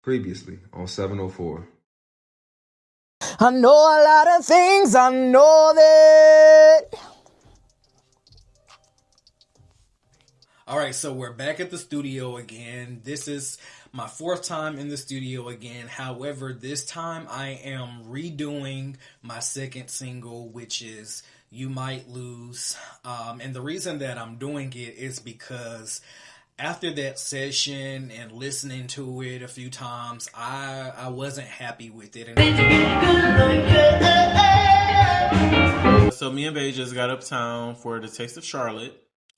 Previously on 704. I know a lot of things, I know that. All right, so we're back at the studio again. This is my fourth time in the studio again. However, this time I am redoing my second single, which is You Might Lose. And the reason that I'm doing it is because after that session and listening to it a few times, I wasn't happy with it. So me and Bae just got uptown for the Taste of Charlotte.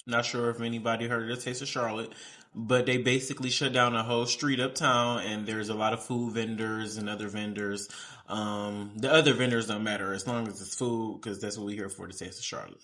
Not sure if anybody heard of the Taste of Charlotte, but they basically shut down a whole street uptown, and there's a lot of food vendors and other vendors. The other vendors don't matter as long as it's food, because that's what we here for, the Taste of Charlotte.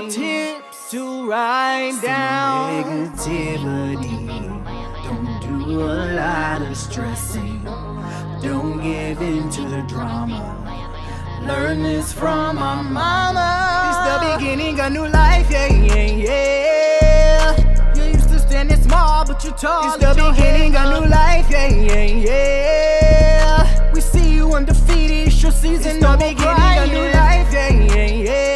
Tips to write down negativity. Don't do a lot of stressing. Don't give in to the drama. Learn this from my mama. It's the beginning of new life, yeah, yeah, yeah. You used to stand small, but you're tall. It's the beginning of new life, yeah, yeah, yeah. We see you undefeated, it's your season. It's the beginning of new life, yeah, yeah, yeah.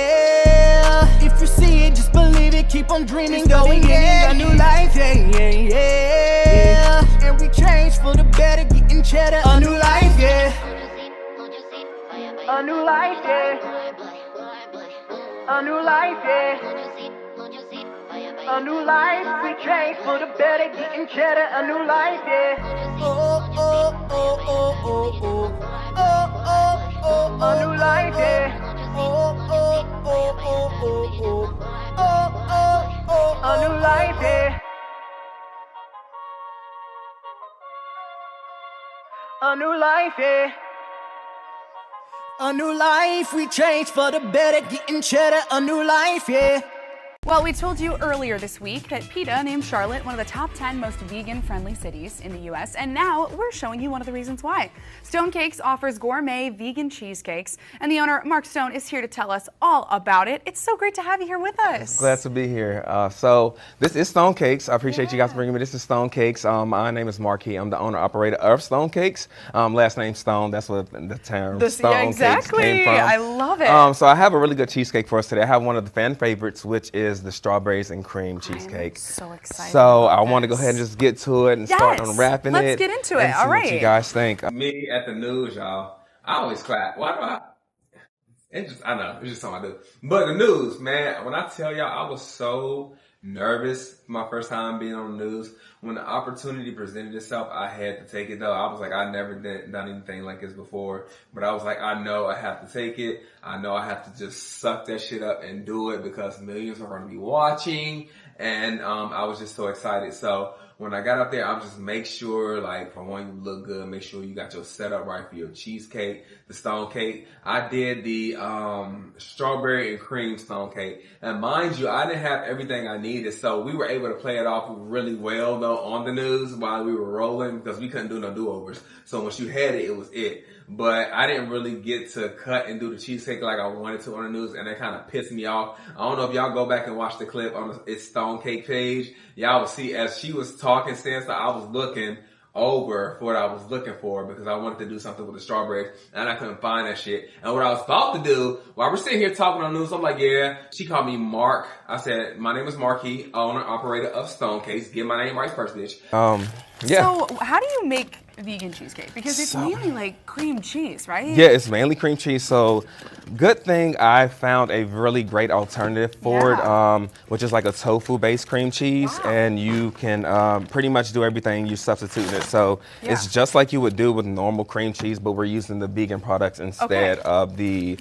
If you see it, just believe it, keep on dreaming, going in a new life, yeah, yeah, yeah. And we change for the better, getting cheddar, a new life, yeah. A new life, yeah. A new life, yeah. A new life, we change for the better, getting cheddar, a new life, yeah. Oh, oh, oh, oh, oh, oh. Oh, oh, oh, a new life, yeah. Oh, oh, oh, oh, oh, oh. Oh, oh, oh, a new life, yeah. A new life, yeah. A new life, we change for the better, getting cheddar, a new life, yeah. Well, we told you earlier this week that PETA named Charlotte one of the top 10 most vegan-friendly cities in the U.S., and now we're showing you one of the reasons why. Stone Cakes offers gourmet vegan cheesecakes, and the owner, Mark Stone, is here to tell us all about it. It's so great to have you here with us. Glad to be here. So this is Stone Cakes. I appreciate you guys bringing me. This is Stone Cakes. My name is Marquis. I'm the owner operator of Stone Cakes. Last name Stone. That's what the term Stone Cakes came from. I love it. So I have a really good cheesecake for us today. I have one of the fan favorites, which is the strawberries and cream cheesecake. I'm so excited. So I want to go ahead and just get to it and start unwrapping it. Let's get into it. All right. What you guys think? Me at the news, y'all. I always clap. Why do I? I know, it's just something I do. But the news, man, when I tell y'all, I was so nervous my first time being on the news. When the opportunity presented itself, I had to take it though. I was like, I never done anything like this before. But I was like, I know I have to take it. I know I have to just suck that shit up and do it because millions are going to be watching. And I was just so excited. So when I got up there, I was just make sure, like, for one, you look good. Make sure you got your setup right for your cheesecake, the stone cake. I did the strawberry and cream stone cake. And mind you, I didn't have everything I needed. So we were able to play it off really well, though, on the news while we were rolling because we couldn't do no do-overs. So once you had it, it was it. But I didn't really get to cut and do the cheesecake like I wanted to on the news, and that kind of pissed me off. I don't know if y'all go back and watch the clip on It's Stone Cake page. Y'all will see as she was talking, saying stuff, I was looking over for what I was looking for because I wanted to do something with the strawberries and I couldn't find that shit. And what I was about to do, while we're sitting here talking on the news, I'm like, yeah, she called me Mark. I said, my name is Marquis, owner, operator of Stone Cakes. Get my name right first, bitch. Yeah. So how do you make vegan cheesecake? Because it's mainly like cream cheese, right? Yeah, it's mainly cream cheese. So good thing I found a really great alternative for it, which is like a tofu-based cream cheese. Wow. And you can pretty much do everything you substitute it. So it's just like you would do with normal cream cheese, but we're using the vegan products instead of the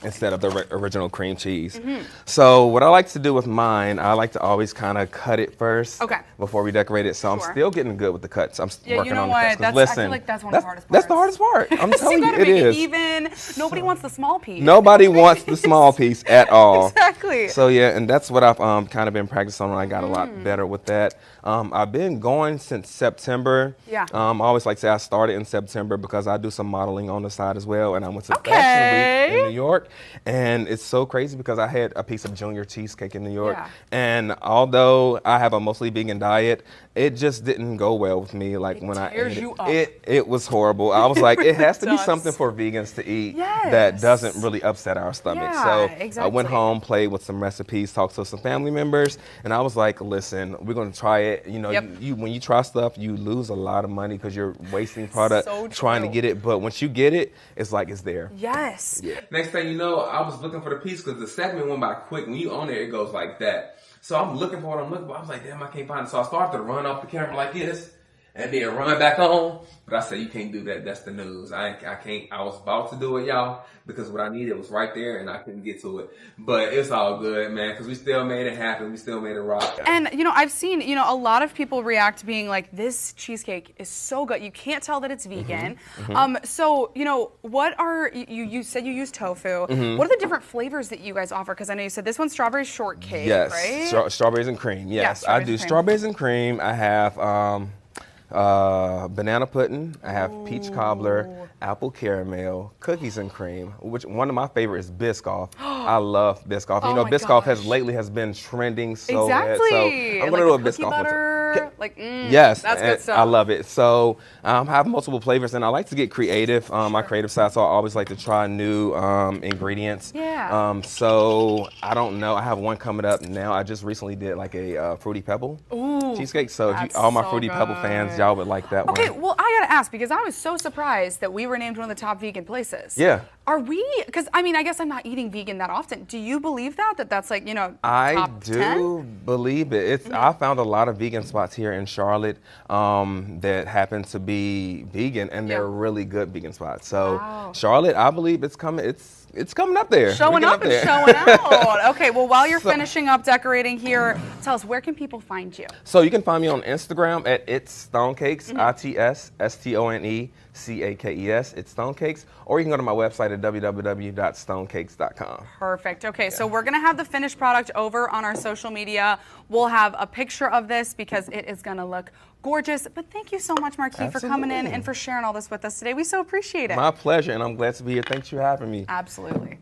instead of the original cream cheese. So what I like to do with mine, I like to always kind of cut it first before we decorate it. So I'm still getting good with the cuts. Yeah, working you know on what? the crust. 'Cause I feel listen, like that's one of the hardest parts. that's the hardest part. I'm telling you you, gotta it make is. it even. Nobody wants the small piece. Nobody wants the small piece at all. Exactly. So yeah, and that's what I've kind of been practicing on. I got a lot better with that. I've been going since September. Yeah. I always like to say I started in September because I do some modeling on the side as well, and I went to Fashion Week in New York, and it's so crazy because I had a piece of junior cheesecake in New York, and although I have a mostly vegan diet, it just didn't go well with me. Like when I ate it was horrible. I was like, it has to be something for vegans to eat that doesn't really upset our stomach. So I went home, played with some recipes, talked to some family members, and I was like, listen, we're gonna try it. You know, you when you try stuff, you lose a lot of money because you're wasting product trying to get it. But once you get it, it's like it's there. Yes. Yeah. Next thing you know, I was looking for the piece because the segment went by quick. When you own it, it goes like that. So I'm looking for what I'm looking for. I was like, damn, I can't find it. So I started to run off the camera like this and then run back on. But I said, you can't do that. That's the news. I can't. I was about to do it, y'all, because what I needed was right there and I couldn't get to it. But it's all good, man, because we still made it happen. We still made it rock. And, you know, I've seen, you know, a lot of people react being like, this cheesecake is so good. You can't tell that it's vegan. So, you know, what are, you said you use tofu. What are the different flavors that you guys offer? Because I know you said this one's strawberry shortcake, right? Strawberries and cream, yes. Yeah, I do strawberries and cream. I have banana pudding. I have peach cobbler, apple caramel, cookies and cream. Which one of my favorites is Biscoff. I love Biscoff. You know, Biscoff has been trending so bad. So I'm gonna do a Biscoff butter, yes, that's good stuff. I love it. So I have multiple flavors, and I like to get creative. My creative side, so I always like to try new ingredients. Yeah. So I don't know. I have one coming up now. I just recently did like a fruity pebble cheesecake. So if all my fruity pebble fans, y'all would like that one. Okay, well, I gotta ask because I was so surprised that we were named one of the top vegan places. Yeah. Are we? Because I mean, I guess I'm not eating vegan that often. Do you believe that's like, you know, I top do 10? believe it. It's I found a lot of vegan spots here in Charlotte that happen to be vegan, and they're really good vegan spots. So Charlotte, I believe it's coming. It's coming up there. Showing up and showing out. Okay, well, while you're finishing up decorating here, tell us, where can people find you? So you can find me on Instagram at It's Stone Cakes, ITSSTONECAKES, It's Stone Cakes, or you can go to my website at www.stonecakes.com. Perfect. Okay, so we're going to have the finished product over on our social media. We'll have a picture of this because it is going to look gorgeous. But thank you so much, Marquis, for coming in and for sharing all this with us today. We so appreciate it. My pleasure, and I'm glad to be here. Thanks for having me. Absolutely.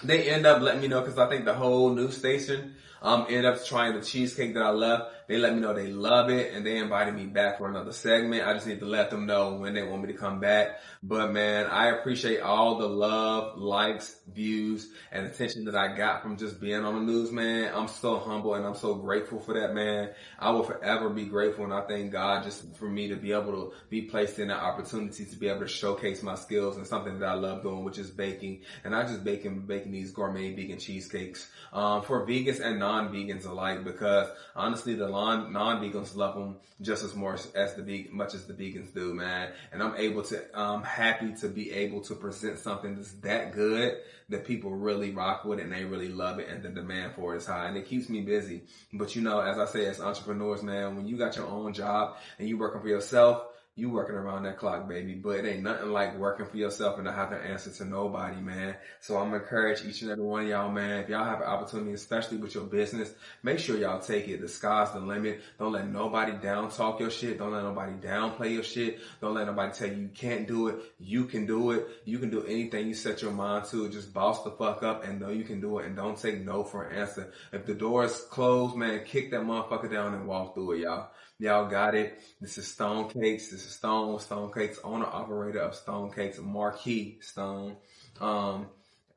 They end up letting me know because I think the whole news station ended up trying the cheesecake that I left. They let me know they love it, and they invited me back for another segment. I just need to let them know when they want me to come back. But man, I appreciate all the love, likes, views, and attention that I got from just being on the news, man. I'm so humble and I'm so grateful for that, man. I will forever be grateful, and I thank God just for me to be able to be placed in that opportunity to be able to showcase my skills and something that I love doing, which is baking. And I just baking these gourmet vegan cheesecakes for vegans and non-vegans alike, because honestly, the non-vegans love them just as much as the vegans do, man. And I'm happy to be able to present something that's that good that people really rock with it and they really love it, and the demand for it is high, and it keeps me busy. But you know, as I say, as entrepreneurs, man, when you got your own job and you working for yourself, you working around that clock, baby. But it ain't nothing like working for yourself and not having to answer to nobody, man. So I'm encourage each and every one of y'all, man. If y'all have an opportunity, especially with your business, make sure y'all take it. The sky's the limit. Don't let nobody down talk your shit. Don't let nobody downplay your shit. Don't let nobody tell you can't do it. You can do it. You can do anything you set your mind to. Just boss the fuck up and know you can do it, and don't take no for an answer. If the door is closed, man, kick that motherfucker down and walk through it, y'all. Y'all got it. This is Stone Cakes. This is Stone Cakes, owner operator of Stone Cakes, Marquis Stone.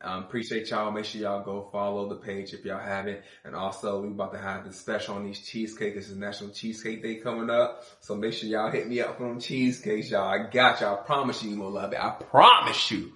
Appreciate y'all. Make sure y'all go follow the page if y'all haven't. And also, we about to have the special on these cheesecakes. This is National Cheesecake Day coming up. So make sure y'all hit me up for them cheesecakes, y'all. I got y'all. I promise you gonna love it. I promise you.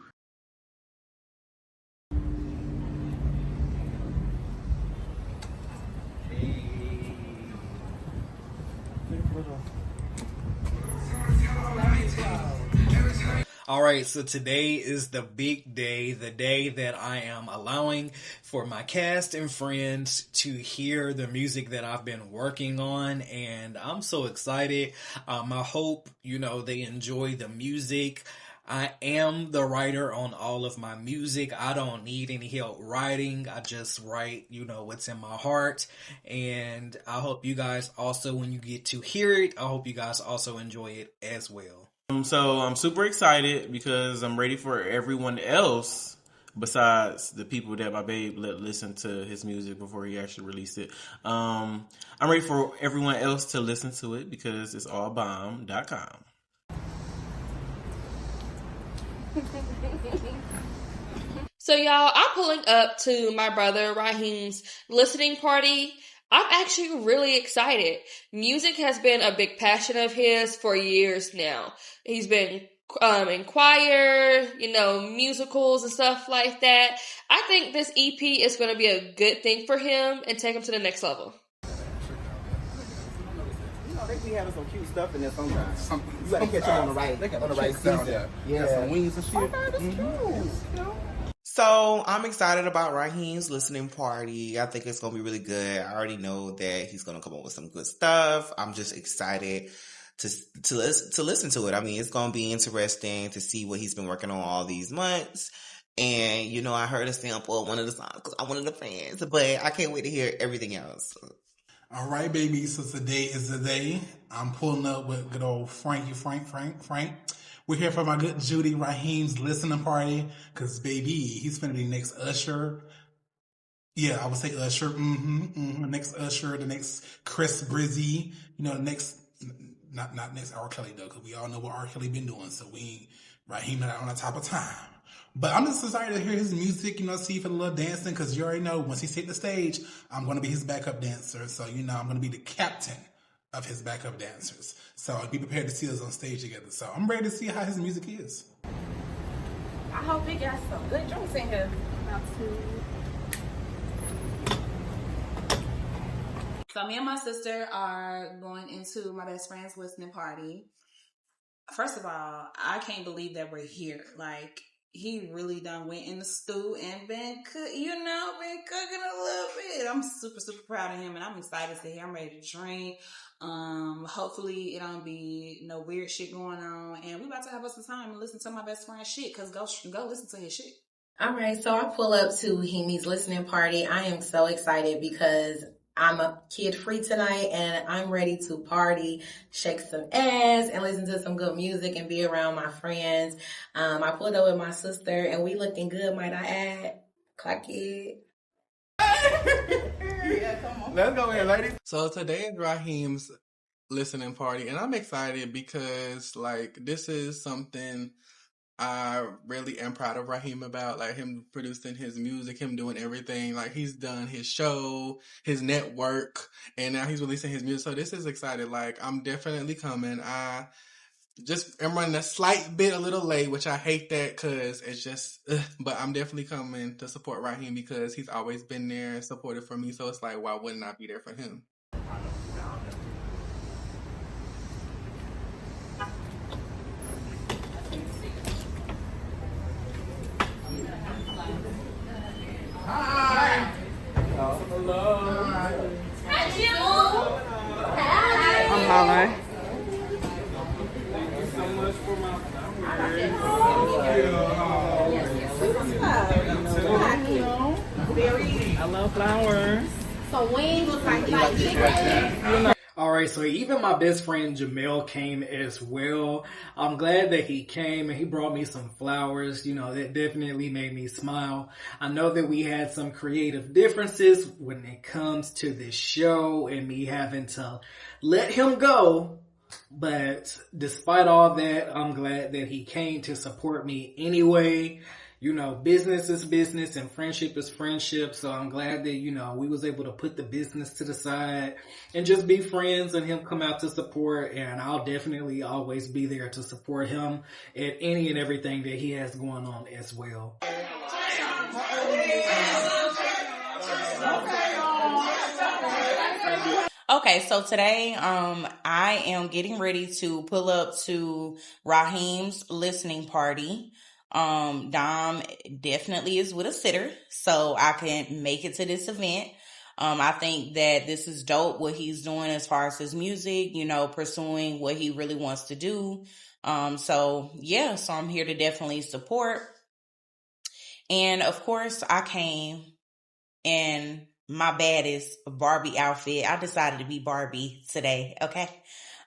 All right, so today is the big day, the day that I am allowing for my cast and friends to hear the music that I've been working on, and I'm so excited. I hope, they enjoy the music. I am the writer on all of my music. I don't need any help writing. I just write, what's in my heart. And I hope you guys also, when you get to hear it, I hope you guys also enjoy it as well. So I'm super excited because I'm ready for everyone else besides the people that my babe let listen to his music before he actually released it. I'm ready for everyone else to listen to it because it's allbomb.com. So y'all, I'm pulling up to my brother Raheem's listening party. I'm actually really excited. Music has been a big passion of his for years now. He's been in choir, musicals and stuff like that. I think this EP is going to be a good thing for him and take him to the next level. They be having some cute stuff in there sometimes. You gotta catch them on the right season. Yeah, some wings and shit. So I'm excited about Raheem's listening party. I think it's gonna be really good. I already know that he's gonna come up with some good stuff. I'm just excited to listen to it. I mean, it's gonna be interesting to see what he's been working on all these months. And I heard a sample of one of the songs because I'm one of the fans, but I can't wait to hear everything else. All right, baby. So today is the day. I'm pulling up with good old Frank. We're here for my good Judy Raheem's listening party. Cause baby, he's finna be next Usher. Yeah, I would say Usher. Next Usher, the next Chris Brizzy. The next, not next R. Kelly though, cause we all know what R. Kelly been doing. So Raheem not on the top of time. But I'm just excited to hear his music, see for the little dancing, because you already know once he hit the stage, I'm going to be his backup dancer. So, I'm going to be the captain of his backup dancers. So be prepared to see us on stage together. So I'm ready to see how his music is. I hope he got some good drinks in here. So me and my sister are going into my best friend's listening party. First of all, I can't believe that we're here. Like, he really done went in the stew and been cooking a little bit. I'm super, super proud of him, and I'm excited to hear. I'm ready to drink. Hopefully it don't be no weird shit going on, and we about to have us some time and listen to my best friend's shit, because go listen to his shit. All right, so I pull up to Hemi's listening party. I am so excited because I'm a kid free tonight and I'm ready to party, shake some ass, and listen to some good music and be around my friends. I pulled up with my sister and we looking good, might I add. Clock it. Yeah, come on. Let's go in, ladies. So today is Raheem's listening party, and I'm excited because this is something I really am proud of Raheem about, him producing his music, him doing everything. He's done his show, his network, and now he's releasing his music. So this is exciting. I'm definitely coming. I just am running a little late, which I hate that because it's just, but I'm definitely coming to support Raheem because he's always been there and supported for me. So it's why wouldn't I be there for him? Hi. Hello. Hi, Jim. Hi. I'm hollering. Thank you so much for my flowers. I love flowers. So wings look like chicken. All right, so even my best friend Jamel came as well. I'm glad that he came and he brought me some flowers. That definitely made me smile. I know that we had some creative differences when it comes to this show and me having to let him go. But despite all that, I'm glad that he came to support me anyway. Business is business and friendship is friendship. So I'm glad that, we was able to put the business to the side and just be friends and him come out to support. And I'll definitely always be there to support him at any and everything that he has going on as well. Okay, so today I am getting ready to pull up to Raheem's listening party. Dom definitely is with a sitter, so I can make it to this event. I think that this is dope what he's doing as far as his music, you know, pursuing what he really wants to do. So I'm here to definitely support. And of course, I came in my baddest Barbie outfit. I decided to be Barbie today, okay?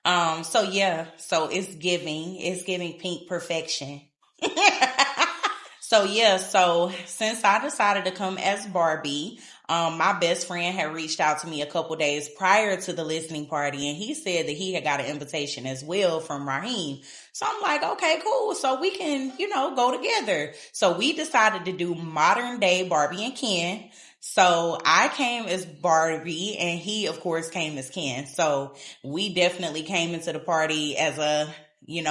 So it's giving pink perfection. So since I decided to come as Barbie, my best friend had reached out to me a couple days prior to the listening party, and he said that he had got an invitation as well from Raheem. So I'm like, okay, cool. So we can, go together. So we decided to do modern day Barbie and Ken. So I came as Barbie and he of course came as Ken. So we definitely came into the party as a new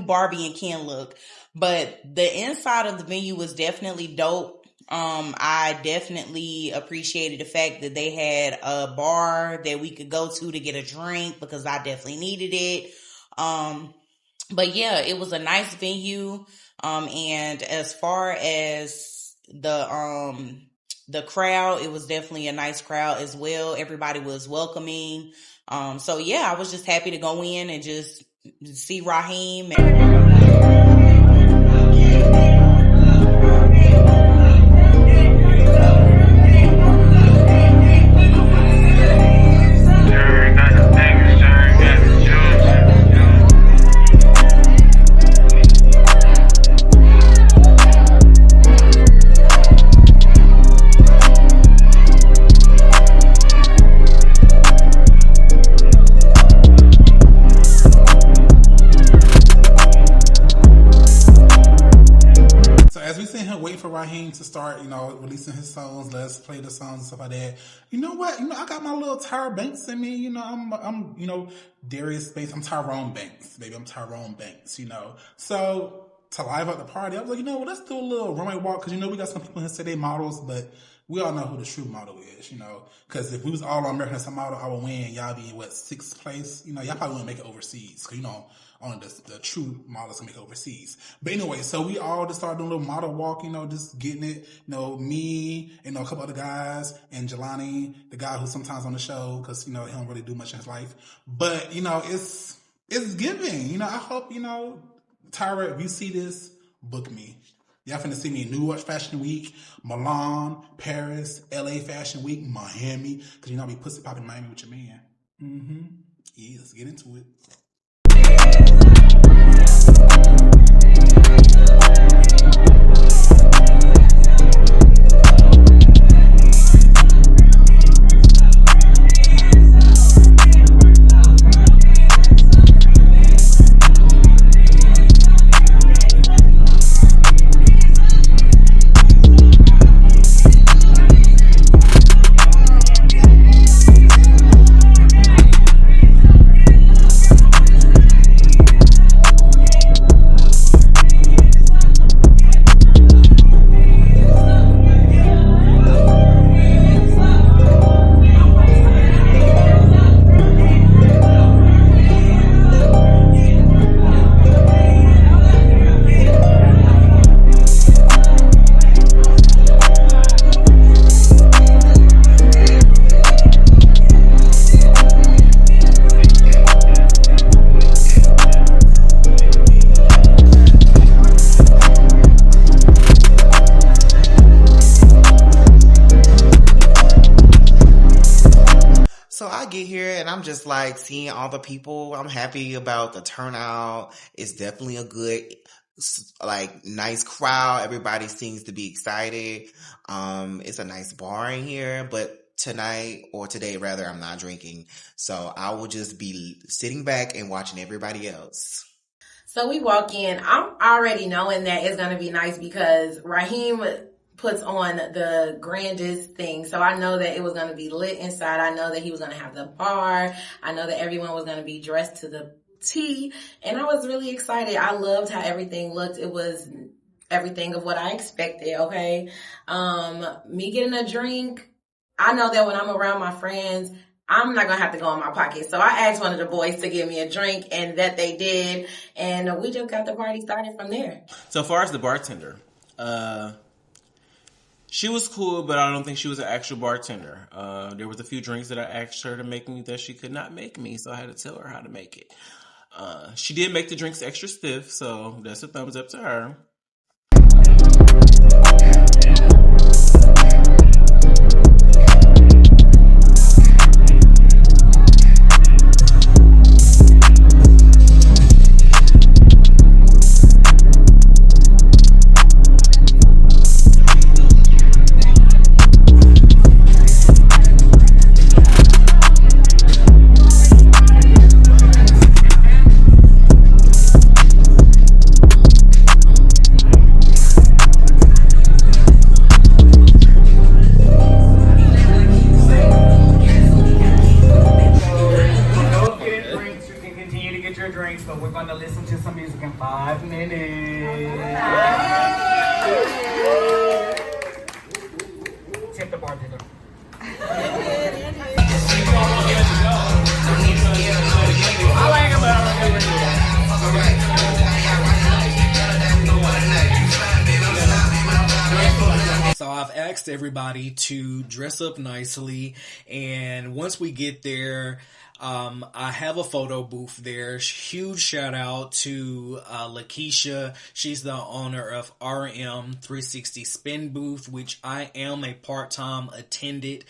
Barbie and Ken look. But the inside of the venue was definitely dope. I definitely appreciated the fact that they had a bar that we could go to get a drink because I definitely needed it. But yeah, it was a nice venue. And as far as the crowd, it was definitely a nice crowd as well. Everybody was welcoming. I was just happy to go in and just see Raheem. For Raheem to start, releasing his songs, let's play the songs and stuff like that. You know what? I got my little Tyra Banks in me. I'm Darius Banks. I'm Tyrone Banks, baby. I'm Tyrone Banks. So to live up the party, I was like, let's do a little runway walk because we got some people who say they models, but we all know who the true model is. Because if we was all American as a model, I would win. Y'all be what, 6th place? Y'all probably wouldn't make it overseas because only the true models can make it overseas. But anyway, so we all just started doing a little model walk, just getting it. Me and a couple other guys and Jelani, the guy who's sometimes on the show because he don't really do much in his life. But it's giving. I hope Tyra, if you see this, book me. Y'all finna see me in New York Fashion Week, Milan, Paris, LA Fashion Week, Miami, because I be pussy popping in Miami with your man. Yeah, let's get into it. Get here and I'm just like seeing all the people. I'm happy about the turnout. It's definitely a good, nice crowd. Everybody seems to be excited. It's a nice bar in here, but tonight or today rather, I'm not drinking. So I will just be sitting back and watching everybody else. So we walk in. I'm already knowing that it's going to be nice because Raheem puts on the grandest thing. So I know that it was going to be lit inside. I know that he was going to have the bar. I know that everyone was going to be dressed to the T. And I was really excited. I loved how everything looked. It was everything of what I expected, okay? Me getting a drink, I know that when I'm around my friends, I'm not going to have to go in my pocket. So I asked one of the boys to give me a drink, and that they did. And we just got the party started from there. So far as the bartender, she was cool, but I don't think she was an actual bartender. There was a few drinks that I asked her to make me that she could not make me, so I had to tell her how to make it. She did make the drinks extra stiff, so that's a thumbs up to her. But we're going to listen to some music in 5 minutes. Tip the bartender. So I've asked everybody to dress up nicely, and once we get there, I have a photo booth there. Huge shout out to Lakeisha. She's the owner of RM360 Spin Booth, which I am a part-time attendant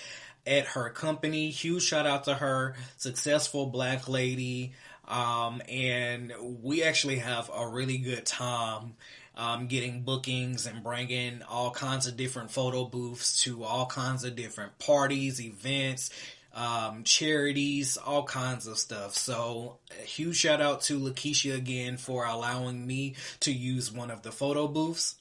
at her company. Huge shout out to her. Successful black lady. And we actually have a really good time getting bookings and bringing all kinds of different photo booths to all kinds of different parties, events, charities, all kinds of stuff. So a huge shout out to Lakeisha again for allowing me to use one of the photo booths.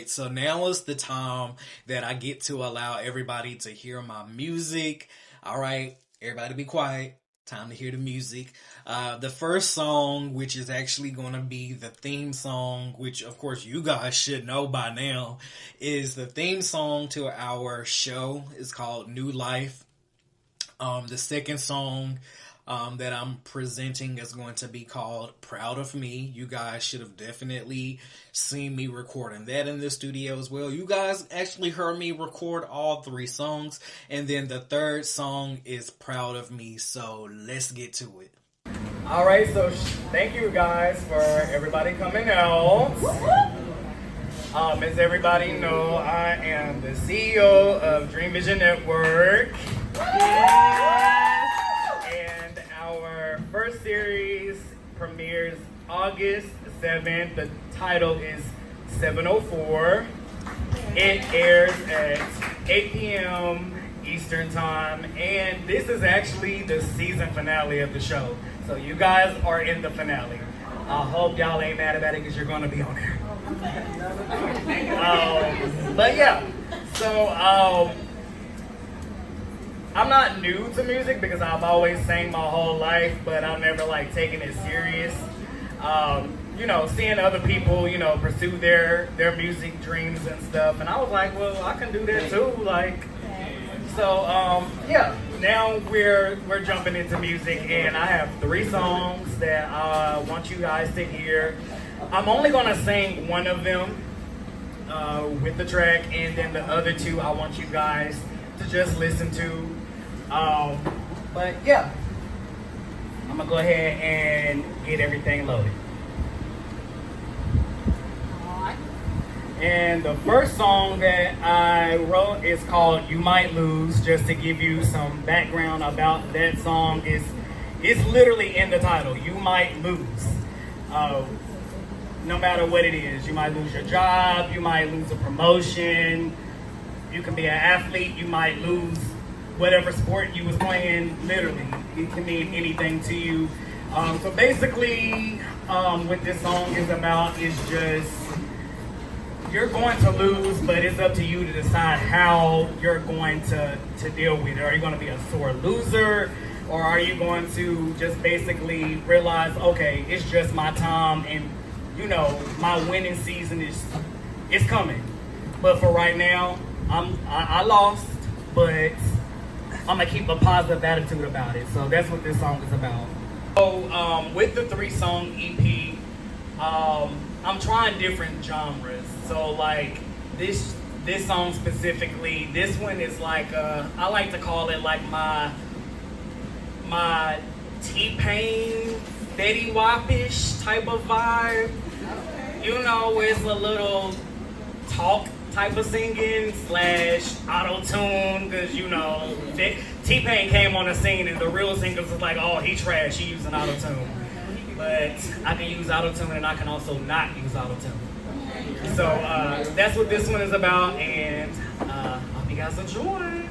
So now is the time that I get to allow everybody to hear my music. All right, everybody be quiet. Time to hear the music. The first song, which is actually going to be the theme song, which of course you guys should know by now, is the theme song to our show. It's called New Life. The second song that I'm presenting is going to be called Proud of Me. You guys should have definitely seen me recording that in the studio as well. You guys actually heard me record all 3 songs. And then the third song is Proud of Me. So let's get to it. All right, so thank you guys for everybody coming out. As everybody know, I am the CEO of Dream Vision Network. And our first series premieres August 7th. The title is 704. It airs at 8 p.m. Eastern Time, and this is actually the season finale of the show. So you guys are in the finale. I hope y'all ain't mad about it because you're going to be on there. But yeah, so I'm not new to music because I've always sang my whole life, but I've never like taken it serious. You know, seeing other people, you know, pursue their music dreams and stuff, and I was like, well, I can do that too. Like, so yeah. Now we're jumping into music, and I have 3 songs that I want you guys to hear. I'm only gonna sing one of them with the track, and then the other 2 I want you guys to just listen to. But yeah, I'm gonna go ahead and get everything loaded. And the first song that I wrote is called You Might Lose. Just to give you some background about that song, it's literally in the title, You Might Lose. No matter what it is, you might lose your job, you might lose a promotion, you can be an athlete, you might lose whatever sport you was playing, literally. It can mean anything to you. So basically, what this song is about is just, you're going to lose, but it's up to you to decide how you're going to deal with it. Are you going to be a sore loser, or are you going to just basically realize, okay, it's just my time, and you know, my winning season is coming. But for right now, I lost, but I'm gonna keep a positive attitude about it. So that's what this song is about. So with the 3-song EP, I'm trying different genres. So like this song specifically, this one is like I like to call it like my T-Pain, Fetty Wap-ish type of vibe. You know, where it's a little talk type of singing / auto-tune, because you know, T-Pain came on the scene and the real singers was like, oh, he trash, he using auto-tune. But I can use auto-tune and I can also not use auto-tune. So that's what this one is about, and I hope you guys enjoy.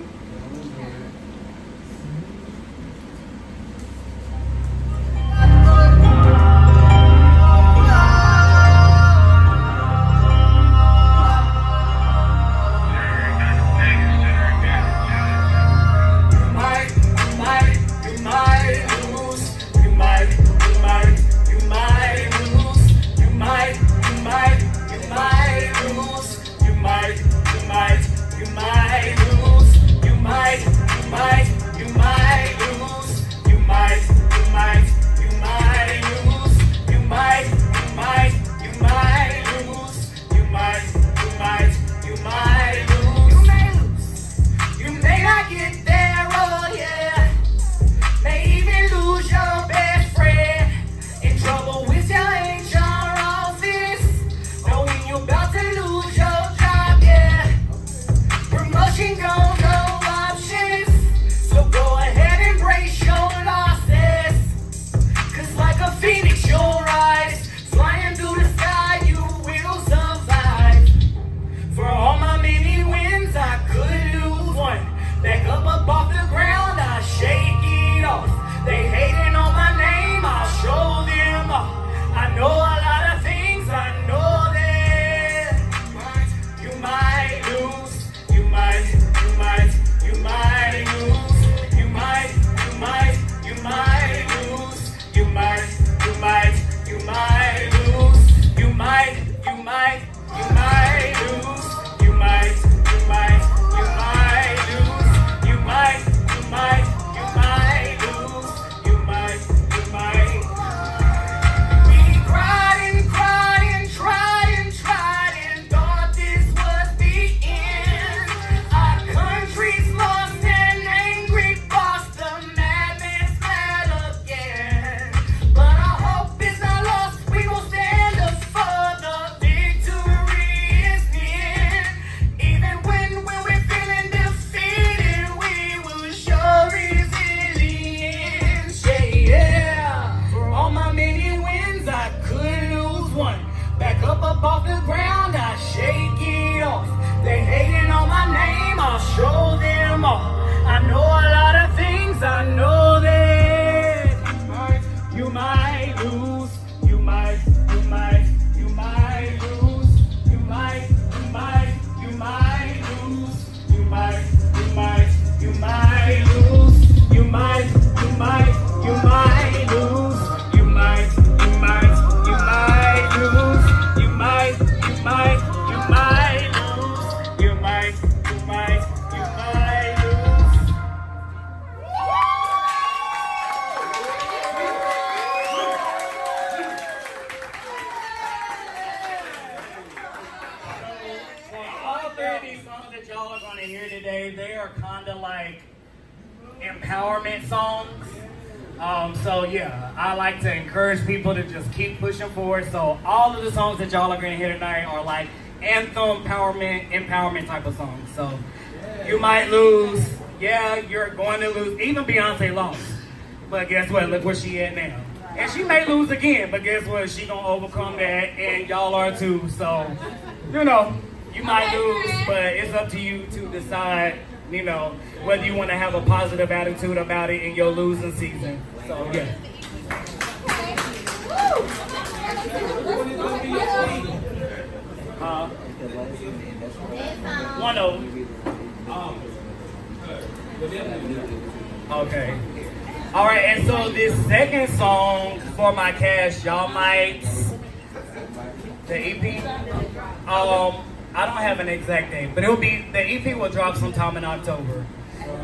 You might lose. are kind of like empowerment songs. So yeah, I like to encourage people to just keep pushing forward. So all of the songs that y'all are gonna hear tonight are like anthem, empowerment type of songs. So you might lose, yeah, you're going to lose. Even Beyonce lost, but guess what? Look where she at now. And she may lose again, but guess what? She gonna overcome that, and y'all are too. So, you know, you might lose, but it's up to you to decide, you know, whether you want to have a positive attitude about it in your losing season. So, yeah. One of them. Okay. All right, and so this second song for my cast, y'all might, the EP, I don't have an exact date, but the EP will drop sometime in October.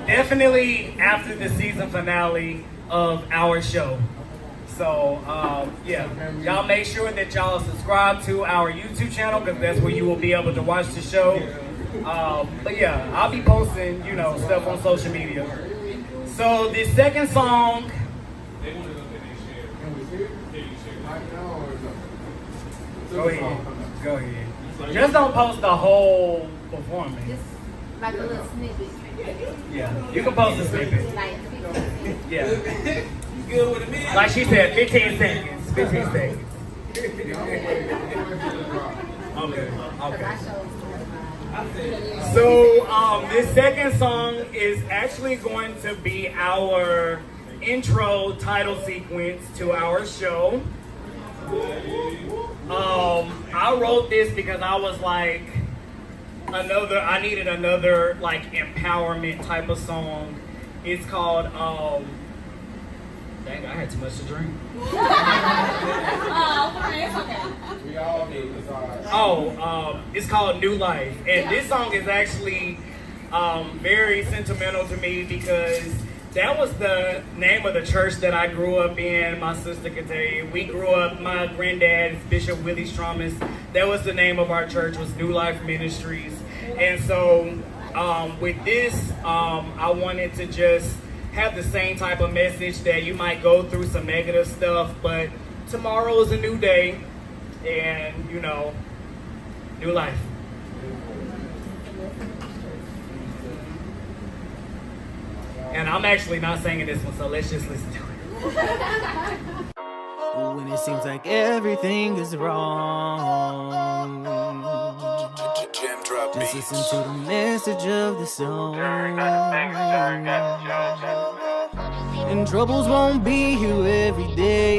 Definitely after the season finale of our show. So, yeah, y'all make sure that y'all subscribe to our YouTube channel because that's where you will be able to watch the show. But yeah, I'll be posting, you know, stuff on social media. So the second song, go ahead. Just don't post the whole performance. Just like a little snippet. Yeah, you can post a snippet. Yeah. Like she said, 15 seconds. 15 seconds. Okay. So this second song is actually going to be our intro title sequence to our show. I wrote this because I was like, I needed another like empowerment type of song. It's called, dang, I had too much to drink. We all need this. It's called New Life. And this song is actually very sentimental to me because that was the name of the church that I grew up in. My sister can tell you. We grew up, my granddad is Bishop Willie Stromas. That was the name of our church, was New Life Ministries. And so with this, I wanted to just have the same type of message that you might go through some negative stuff, but tomorrow is a new day, and you know, new life. And I'm actually not singing this one, so let's just listen to it. When it seems like everything is wrong, just listen to the message of the song. And troubles won't be here every day,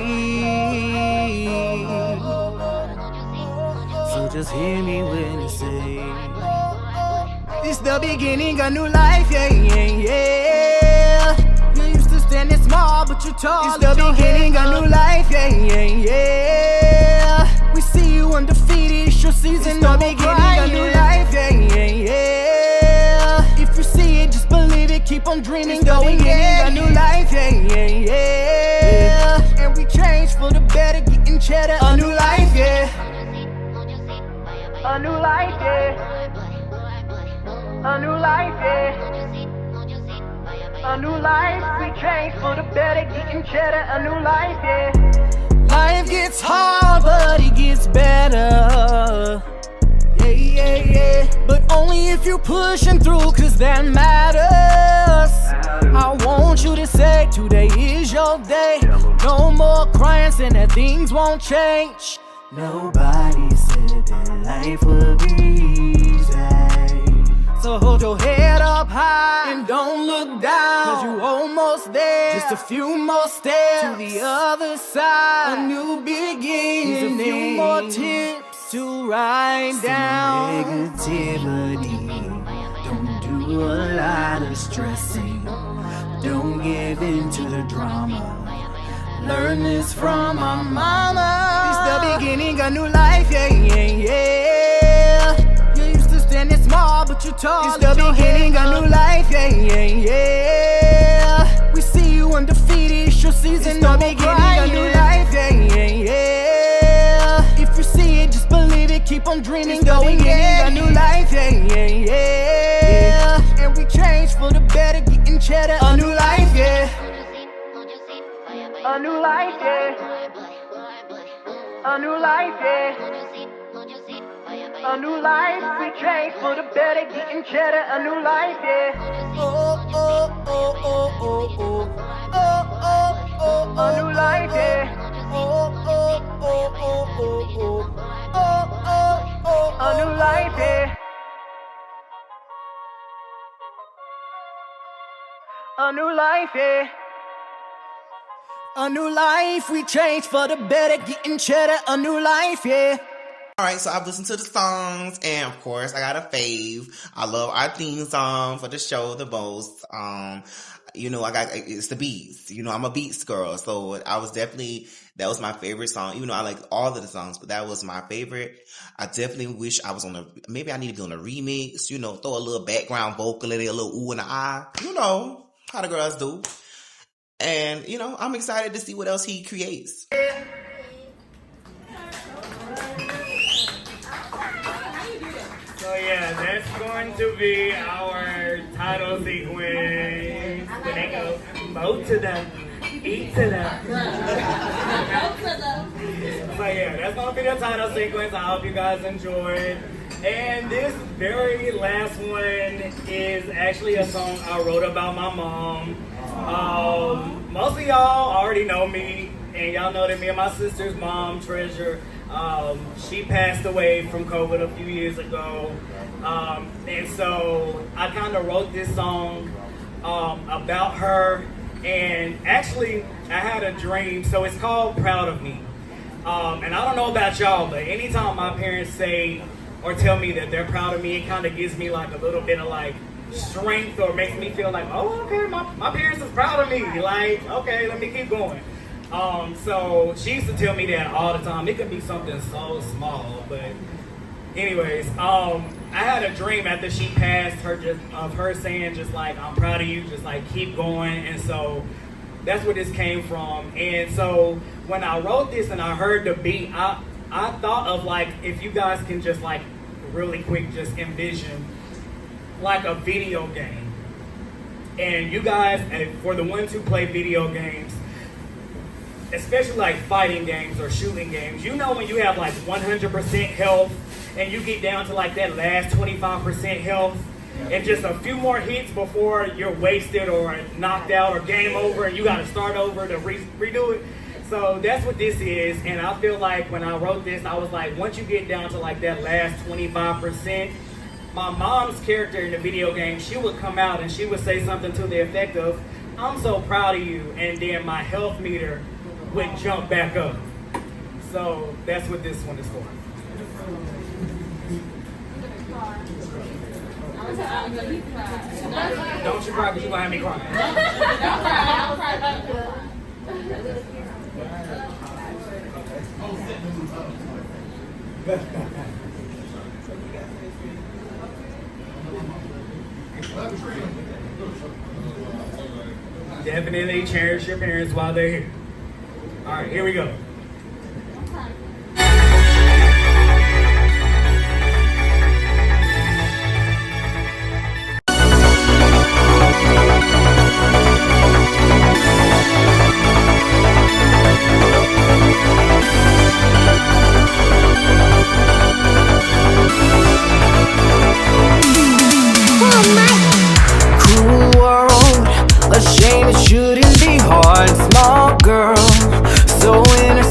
so just hear me when I say, it's the beginning of new life, yeah, yeah, yeah. You used to stand small, but you're tall. It's the beginning of new life, yeah, yeah, yeah. We see you undefeated, it's your season. It's the beginning of new life, yeah, yeah, yeah. If you see it, just believe it, keep on dreaming. It's the beginning of new life, yeah, yeah, yeah. And we change for the better, getting cheddar. A new life, yeah. A new life, yeah. A new life, yeah. A new life, we change for the better, getting cheddar. A new life, yeah. Life gets hard, but it gets better. Yeah, yeah, yeah. But only if you're pushing through, cause that matters. I want you to say, today is your day. No more crying, saying that things won't change. Nobody said that life would be easy. So hold your head up high and don't look down, cause you almost there. Just a few more steps to the other side. A new beginning. Here's a few more tips to write down. Negativity, don't do a lot of stressing. Don't give in to the drama. Learn this from my mama. It's the beginning of new life, yeah, yeah, yeah. You used to stand small, but you're tall. It's the beginning of new life, yeah, yeah, yeah. We see you undefeated, it's your season. It's the beginning of new life, yeah, yeah, yeah. If you see it, just believe it, keep on dreaming. It's the beginning of new life, yeah, yeah, yeah. And we change cheddar, a new life, yeah. A new life, yeah. A new life, yeah. A new life, we change for the better, getting cheddar, a new life, yeah. Oh, oh, oh, oh, oh, oh. Oh, oh, oh, a new life, yeah. Oh, oh, oh, oh, oh, oh. Oh, oh, oh, a new life, yeah. A new life, yeah. A new life, we change for the better, getting cheddar, a new life, yeah. All right, so I've listened to the songs, and of course, I got a fave. I love our theme song for the show the most. It's the Beats. I'm a Beats girl, so that was my favorite song. Even though I like all of the songs, but that was my favorite. I definitely wish I was maybe I need to be on a remix, throw a little background vocal in it, a little ooh and a ah, how the girls do. And, I'm excited to see what else he creates. So yeah, that's going to be our title sequence. When they go, mo to them, eat to them. So yeah, that's going to be the title sequence. I hope you guys enjoyed. And this very last one is actually a song I wrote about my mom. Most of y'all already know me, and y'all know that me and my sister's mom, Treasure, she passed away from COVID a few years ago. And so I kind of wrote this song about her. And actually, I had a dream, so it's called Proud of Me. And I don't know about y'all, but anytime my parents say or tell me that they're proud of me, it kind of gives me like a little bit of like strength, or makes me feel like, oh, okay, my parents is proud of me. Like, okay, let me keep going. So she used to tell me that all the time. It could be something so small, but anyways, I had a dream after she passed of her saying just like, I'm proud of you, just like keep going. And so that's where this came from. And so when I wrote this and I heard the beat, I thought of like, if you guys can just like really quick just envision like a video game. And you guys, for the ones who play video games, especially like fighting games or shooting games, when you have like 100% health and you get down to like that last 25% health and just a few more hits before you're wasted or knocked out or game over and you got to start over to redo it. So that's what this is. And I feel like when I wrote this, I was like, once you get down to like that last 25%, my mom's character in the video game, she would come out and she would say something to the effect of, I'm so proud of you. And then my health meter would jump back up. So that's what this one is for. Don't you cry because you're going to have me crying. Don't cry. Definitely cherish your parents while they're here. All right, here we go. Cruel world, a shame it shouldn't be hard. Small girl, so innocent.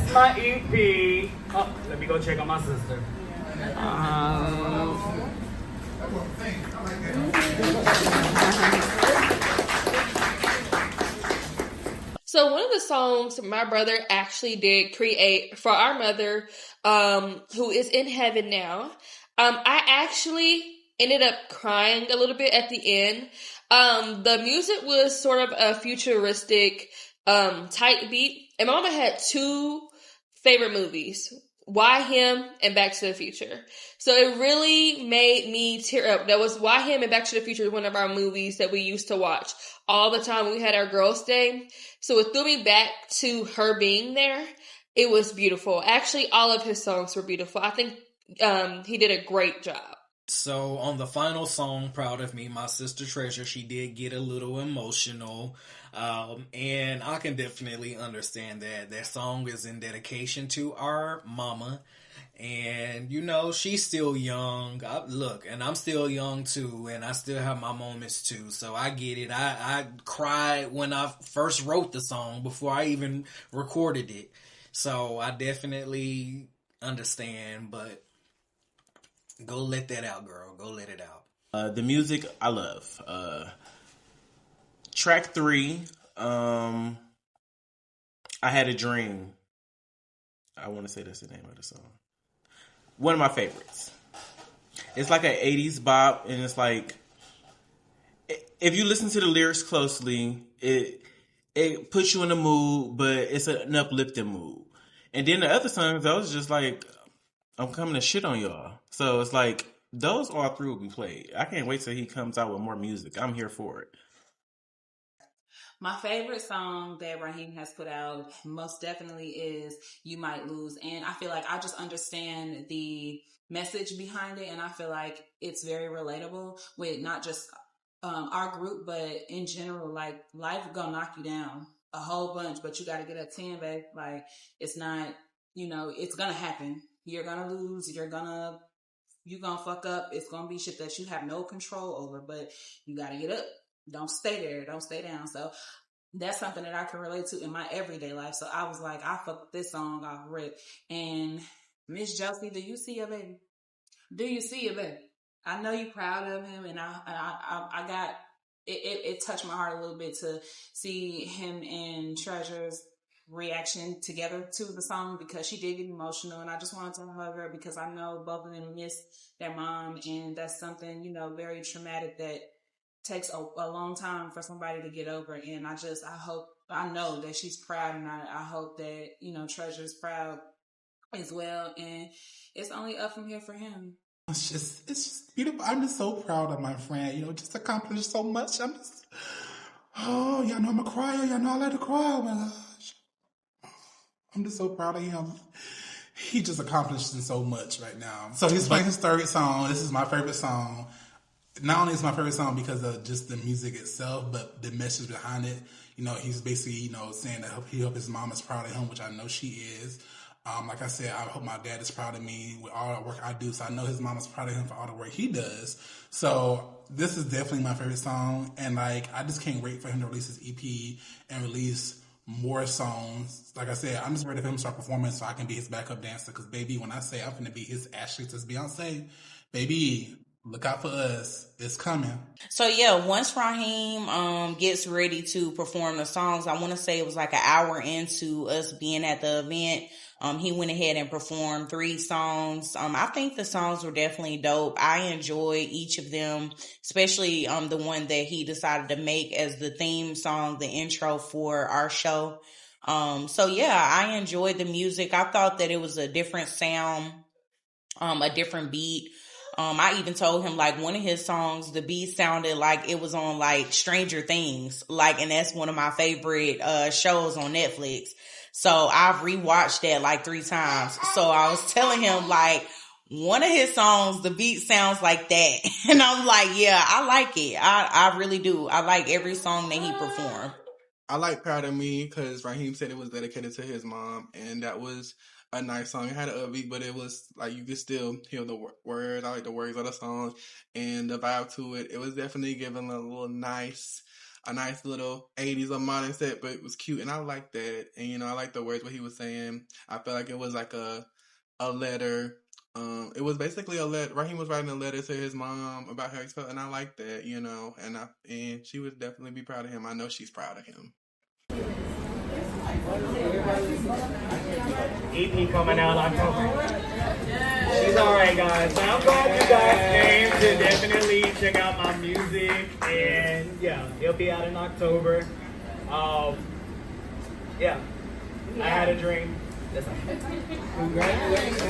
is my EP. Oh, let me go check on my sister. So one of the songs my brother actually did create for our mother, who is in heaven now, I actually ended up crying a little bit at the end. The music was sort of a futuristic type beat, and Mama had two favorite movies. Why Him and Back to the Future. So it really made me tear up. That was Why Him and Back to the Future, one of our movies that we used to watch all the time when we had our girls' day. So it threw me back to her being there. It was beautiful. Actually, all of his songs were beautiful. I think he did a great job. So on the final song, Proud of Me, my sister Treasure, she did get a little emotional. And I can definitely understand that. That song is in dedication to our mama. And, you know, she's still young. And I'm still young too. And I still have my moments too. So I get it. I cried when I first wrote the song before I even recorded it. So I definitely understand, but go let that out, girl. Go let it out. The music I love. Track 3, I Had a Dream. I want to say that's the name of the song. One of my favorites. It's like an 80s bop, and it's like, if you listen to the lyrics closely, it puts you in the mood, but it's an uplifting mood. And then the other songs, I was just like, I'm coming to shit on y'all. So it's like, those all three will be played. I can't wait till he comes out with more music. I'm here for it. My favorite song that Raheem has put out most definitely is You Might Lose. And I feel like I just understand the message behind it. And I feel like it's very relatable with not just our group, but in general, like life gonna knock you down a whole bunch, but you got to get up 10, babe. Like it's not, it's gonna happen. You're gonna lose. You're gonna fuck up. It's gonna be shit that you have no control over, but you got to get up. Don't stay there. Don't stay down. So that's something that I can relate to in my everyday life. So I was like, I fucked this song off rip. And Miss Josie, do you see your baby? Do you see your baby? I know you're proud of him, and I got it touched my heart a little bit to see him and Treasure's reaction together to the song, because she did get emotional, and I just wanted to hug her because I know both of them miss their mom, and that's something, very traumatic that takes a long time for somebody to get over. And I know that she's proud, and I hope that, Treasure's proud as well. And it's only up from here for him. It's just beautiful. I'm just so proud of my friend, just accomplished so much. Y'all know I'm a crier. Y'all know I like to cry. Oh my gosh. I'm just so proud of him. He just accomplished so much right now. So he's playing his third song. This is my favorite song. Not only is my favorite song because of just the music itself, but the message behind it. He's basically, saying that he hope his mom is proud of him, which I know she is. Like I said, I hope my dad is proud of me with all the work I do. So I know his mom is proud of him for all the work he does. So this is definitely my favorite song. And I just can't wait for him to release his EP and release more songs. Like I said, I'm just ready for him to start performing so I can be his backup dancer. Because baby, when I say I'm going to be his Ashley to Beyonce, baby, look out for us. It's coming. So yeah, once Raheem gets ready to perform the songs, I want to say it was like an hour into us being at the event, he went ahead and performed 3 songs. I think the songs were definitely dope. I enjoyed each of them, especially the one that he decided to make as the theme song, the intro for our show. So yeah, I enjoyed the music. I thought that it was a different sound, a different beat. I even told him like one of his songs, the beat sounded like it was on like Stranger Things, and that's one of my favorite shows on Netflix. So I've rewatched that like 3 times. So I was telling him like one of his songs, the beat sounds like that. And I'm like, yeah, I like it. I really do. I like every song that he performed. I like Proud of Me because Raheem said it was dedicated to his mom, and that was a nice song. It had an upbeat, but it was like you could still hear the words. I like the words of the song and the vibe to it. It was definitely giving a little nice a nice little 80s or modern set, but it was cute, and I liked that. And you know, I like the words what he was saying. I felt like it was like a letter. It was basically a letter. Raheem was writing a letter to his mom about how he felt, and I like that, you know. And she would definitely be proud of him. I know she's proud of him. EP coming out October. She's alright, guys. So I'm glad you guys came to definitely check out my music, and yeah, it'll be out in October. Yeah, I had a dream. Congratulations.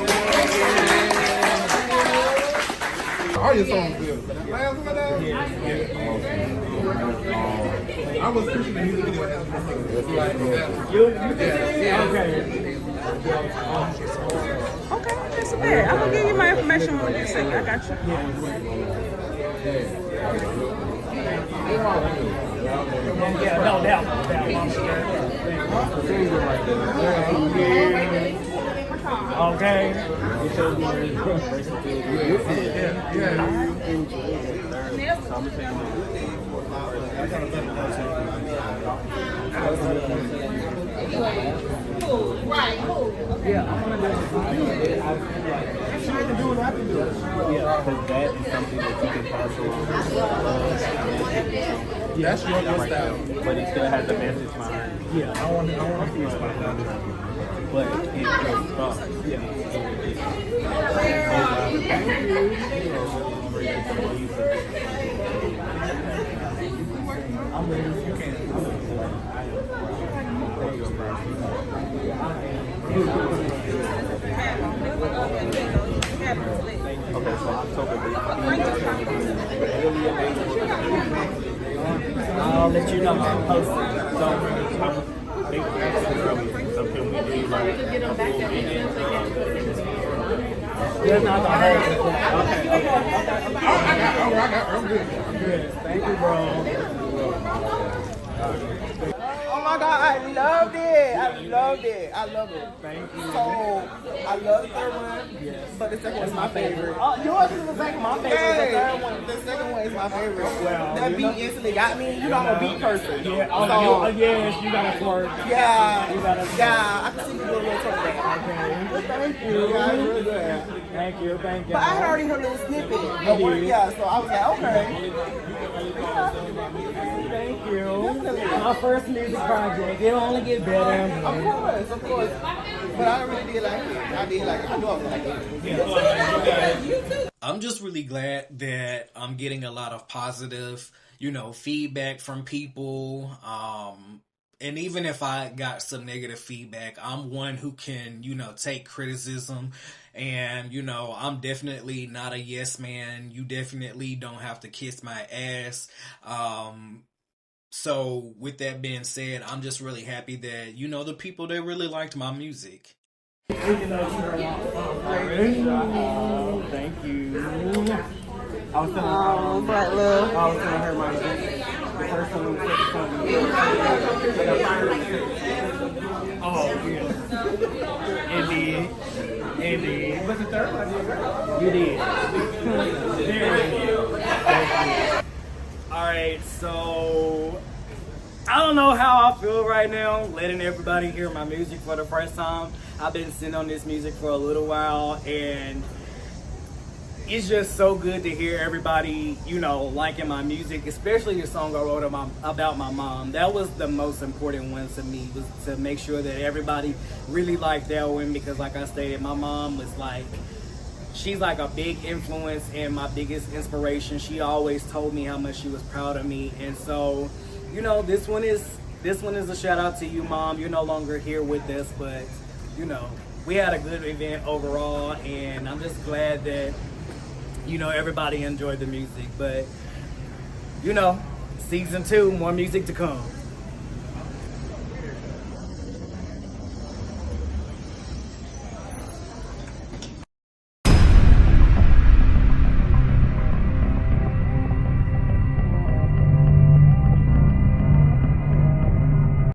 All your songs good. I was pushing the music video as You okay. Okay, that's bad. I'm gonna give you my information in a second. I got you. Yeah, no doubt. Okay. Right, cool. Yeah, I'm gonna do she can do what I can do. Yeah, because that is something that you can pass along. Yeah, that's your style. But it still has a message behind it. Yeah, I want to see it behind it. But it's just stuff. I'm ready. You can. Okay, so October 8th. I'll let you know I'm posting. So can we do like that's not the whole. Okay. I'm good. Thank you, bro. Oh my God, I loved it. I love it. Thank you. So, I love the third one, but the second one is my favorite. Yours is the second, my favorite. Hey, the second one is my favorite. Well, that beat instantly got me. You know, I'm a beat person. Yeah, yes, you gotta flirt. Yeah, you gotta I can see you do a little twerk back. Okay. Well, thank you. Yeah, really good. Thank you. But I had already heard a little snippet. Yeah, so I was like, okay. Thank you. My first music project. It'll only get better. Of course. But I really did like it. I know I was like it. I'm just really glad that I'm getting a lot of positive, feedback from people. And even if I got some negative feedback, I'm one who can, take criticism. And, I'm definitely not a yes man. You definitely don't have to kiss my ass. So with that being said, I'm just really happy that, the people, they really liked my music. Thank you. I was telling Black Love. I was telling her my the first time we said something. Oh, yeah. Indeed. But the third one, you did. Thank you. Alright, so I don't know how I feel right now, letting everybody hear my music for the first time. I've been sitting on this music for a little while, and it's just so good to hear everybody, liking my music, especially the song I wrote about my mom. That was the most important one to me, was to make sure that everybody really liked that one, because like I stated, my mom was she's like a big influence and my biggest inspiration. She always told me how much she was proud of me. And so, this one is a shout out to you, Mom. You're no longer here with us, but we had a good event overall, and I'm just glad that everybody enjoyed the music. But season 2, more music to come.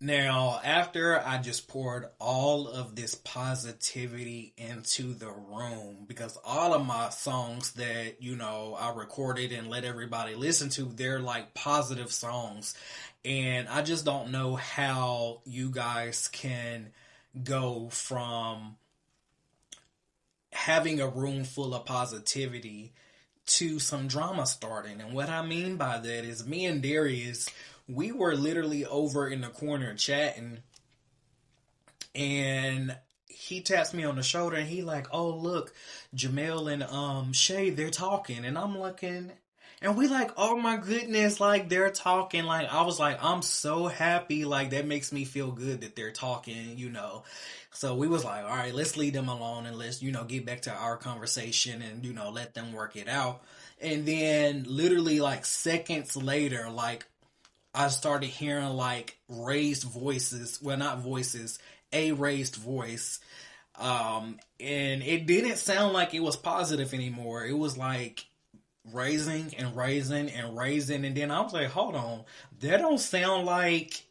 Now, after I just poured all of this positivity into the room, because all of my songs that, I recorded and let everybody listen to, they're like positive songs. And I just don't know how you guys can go from having a room full of positivity to some drama starting. And what I mean by that is, me and Darius, we were literally over in the corner chatting, and he taps me on the shoulder and he like, oh look, Jamel and Shay, they're talking. And I'm looking, and we like, oh my goodness, like they're talking. Like I was like, I'm so happy, like that makes me feel good that they're talking, So we was like, all right, let's leave them alone and let's, get back to our conversation and, let them work it out. And then literally like seconds later, like I started hearing like raised voices. Well, not voices, a raised voice. And it didn't sound like it was positive anymore. It was like raising and raising and raising. And then I was like, hold on, that don't sound like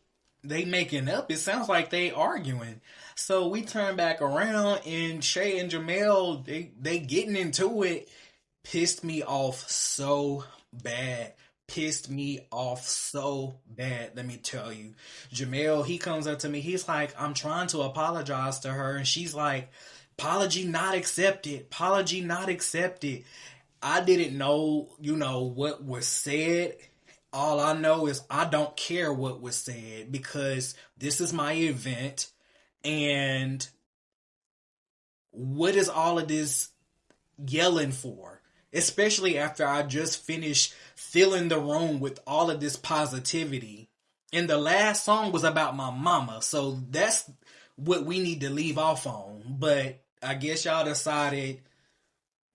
they making up. It sounds like they arguing. So we turned back around, and Shay and Jamel, they getting into it. Pissed me off so bad. Pissed me off so bad, let me tell you. Jamel, he comes up to me, he's like, I'm trying to apologize to her, and she's like, apology not accepted, apology not accepted. I didn't know, what was said. All I know is I don't care what was said, because this is my event, and what is all of this yelling for? Especially after I just finished filling the room with all of this positivity. And the last song was about my mama. So that's what we need to leave off on. But I guess y'all decided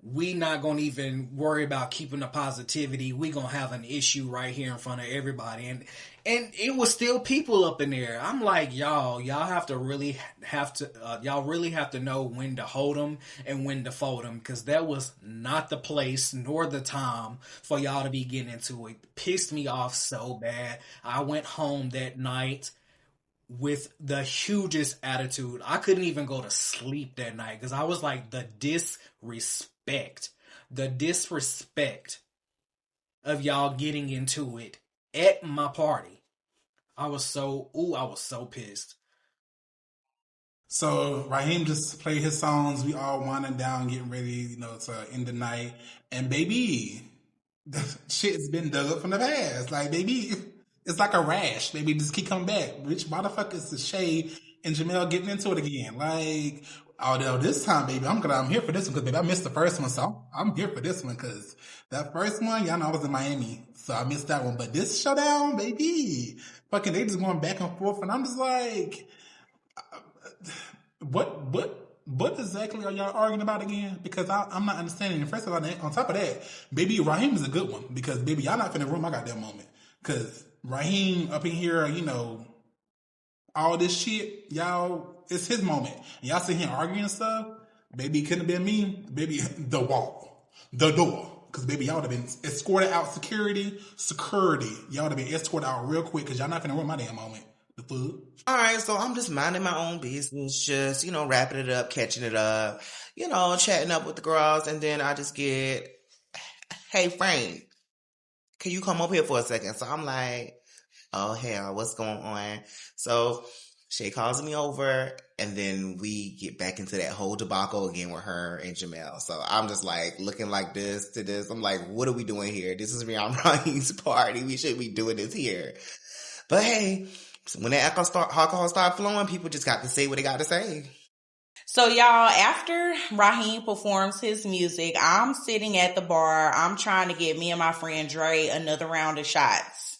we not going to even worry about keeping the positivity. We going to have an issue right here in front of everybody. And it was still people up in there. I'm like, y'all really have to know when to hold them and when to fold them, because that was not the place nor the time for y'all to be getting into it. Pissed me off so bad. I went home that night with the hugest attitude. I couldn't even go to sleep that night because I was like, the disrespect of y'all getting into it at my party. I was so pissed. So Raheem just played his songs. We all winding down, getting ready, to end the night. And baby, the shit's been dug up from the past. Like, baby, it's like a rash. Baby, just keep coming back. Which motherfucker is the Shay and Jamel getting into it again? Like, although this time, baby, I'm here for this one because, baby, I missed the first one. So I'm here for this one because that first one, y'all know I was in Miami. So I missed that one. But this showdown, baby, fucking, they just going back and forth. And I'm just like, what exactly are y'all arguing about again? Because I'm not understanding. And first of all, on top of that, baby, Raheem is a good one. Because, baby, y'all not finna ruin my goddamn moment. Because Raheem up in here, all this shit, y'all, it's his moment. And y'all sit here arguing and stuff. Baby, couldn't have been me. Baby, the wall. The door. Because, baby, y'all would have been escorted out security. Y'all would have been escorted out real quick because y'all not finna ruin my damn moment. The food. All right, so I'm just minding my own business, just, wrapping it up, catching it up, chatting up with the girls, and then I just get, hey, Frank, can you come up here for a second? So I'm like, oh, hell, what's going on? So Shay calls me over, and then we get back into that whole debacle again with her and Jamel. So I'm just like looking like this to this. I'm like, what are we doing here? This is Rihanna Raheem's party. We should be doing this here. But hey, when the alcohol start flowing, people just got to say what they got to say. So y'all, after Raheem performs his music, I'm sitting at the bar. I'm trying to get me and my friend Dre another round of shots.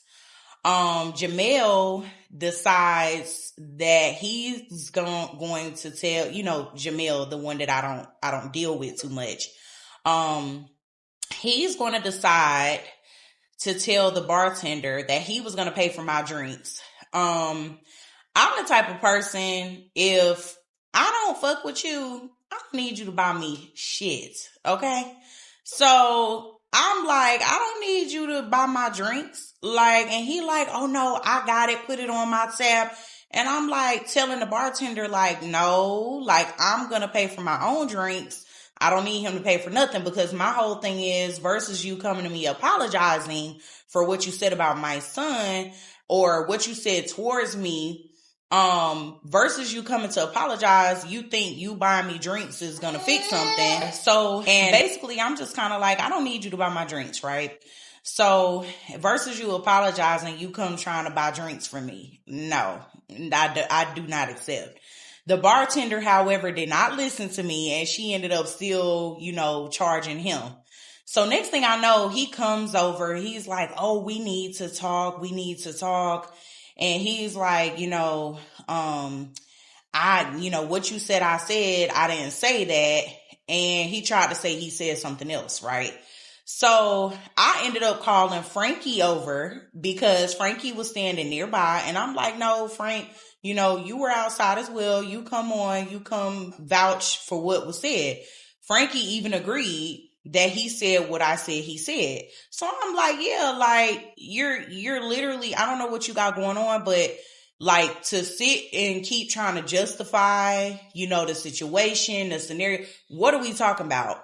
Jamel decides that he's going to tell, Jamel, the one that I don't deal with too much. He's going to decide to tell the bartender that he was going to pay for my drinks. I'm the type of person, if I don't fuck with you, I don't need you to buy me shit. Okay? So I'm like, I don't need you to buy my drinks. Like, and he like, oh no, I got it. Put it on my tab. And I'm like telling the bartender, like, no, like I'm going to pay for my own drinks. I don't need him to pay for nothing, because my whole thing is versus you coming to me apologizing for what you said about my son or what you said towards me, versus you coming to apologize, you think you buying me drinks is going to fix something. So, and basically I'm just kind of like, I don't need you to buy my drinks, right? So versus you apologizing, you come trying to buy drinks from me. No, I do not accept. The bartender, however, did not listen to me, and she ended up still, charging him. So next thing I know, he comes over. He's like, oh, we need to talk. And he's like, what you said, I said, I didn't say that. And he tried to say he said something else, right? So I ended up calling Frankie over because Frankie was standing nearby. And I'm like, no, Frank, you were outside as well. You come vouch for what was said. Frankie even agreed that he said what I said he said. So I'm like, yeah, like you're literally, I don't know what you got going on, but like to sit and keep trying to justify, the situation, the scenario. What are we talking about?